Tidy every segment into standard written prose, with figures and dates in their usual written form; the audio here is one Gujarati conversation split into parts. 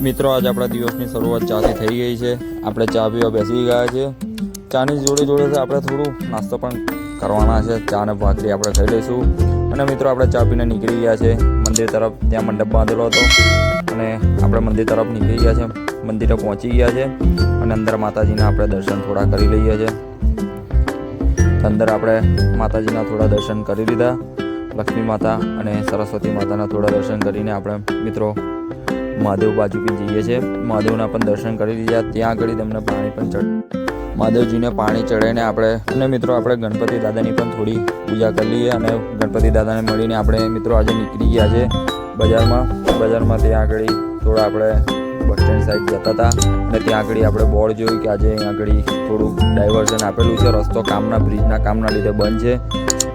મિત્રો આજે આપણા દિવસની શરૂઆત ચાથી થઈ ગઈ છે। આપણે ચા પીવા બેસી ગયા છે। ચાની જોડે જોડે આપણે થોડું નાસ્તો પણ કરવાના છે। ચા ને ભાખરી આપણે ખાઈ લઈશું અને મિત્રો આપણે ચા પીને નીકળી ગયા છે મંદિર તરફ। ત્યાં મંડપ બાંધેલો હતો અને આપણે મંદિર તરફ નીકળી ગયા છે। મંદિરે પહોંચી ગયા છે અને અંદર માતાજીના આપણે દર્શન થોડા કરી લઈએ છીએ। અંદર આપણે માતાજીના થોડા દર્શન કરી લીધા। લક્ષ્મી માતા અને સરસ્વતી માતાના થોડા દર્શન કરીને આપણે મિત્રો મહાદેવ બાજુ પણ જઈએ છીએ। મહાદેવના પણ દર્શન કરી લીધા। ત્યાં આગળ તેમને પાણી પણ મહાદેવજીને પાણી ચડાવીને આપણે અને મિત્રો આપણે ગણપતિ દાદાની પણ થોડી પૂજા કરી લઈએ અને ગણપતિ દાદાને મળીને આપણે મિત્રો આજે નીકળી ગયા છે બજારમાં। ત્યાં આગળ થોડા આપણે બસ સ્ટેન્ડ સાઈડ જતા હતા અને ત્યાં આગળ આપણે બોર્ડ જોયું કે આજે અહીં આગળ થોડું ડાયવર્ઝન આપેલું છે। રસ્તો કામના બ્રિજના કામના લીધે બંધ છે,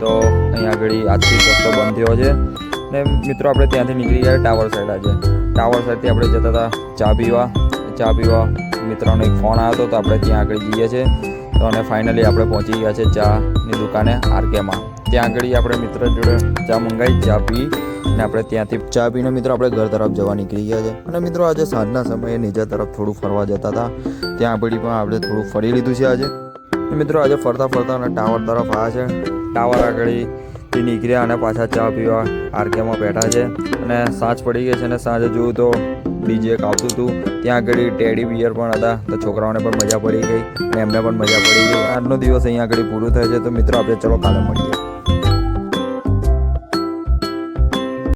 તો અહીં આગળ આજથી રસ્તો બંધ થયો છે ને મિત્રો આપણે ત્યાંથી નીકળી ગયા ટાવર સાઈડ। આજે ટાવર સાઈડથી આપણે જતા હતા ચા પીવા મિત્રોનો એક ફોન આવ્યો હતો, તો આપણે ત્યાં આગળ જઈએ છીએ। તો અને ફાઇનલી આપણે પહોંચી ગયા છે ચાની દુકાને આરકેમાં। ત્યાં આગળ આપણે મિત્ર જોડે ચા મંગાવી, ચા પી અને આપણે ત્યાંથી ચા પીને મિત્રો આપણે ઘર તરફ જવા નીકળી ગયા છે। અને મિત્રો આજે સાંજના સમયે નીચે તરફ થોડું ફરવા જતા હતા, ત્યાં આગળ પણ આપણે થોડું ફરી લીધું છે આજે। મિત્રો આજે ફરતા અને ટાવર તરફ આવ્યા છે। ટાવર આગળથી નીકળ્યા અને પાછા ચા પીવા આરકેમાં બેઠા છે અને સાંજ પડી ગઈ છે અને સાંજે જોયું તો ડીજે એક આવતું હતું। ત્યાં આગળ ટેડી બિયર પણ હતા, તો છોકરાઓને પણ મજા પડી ગઈ અને એમને પણ મજા પડી ગઈ। આજનો દિવસ અહીંયા આગળ પૂરું થાય છે, તો મિત્રો આપણે ચલો કાલે મળીએ।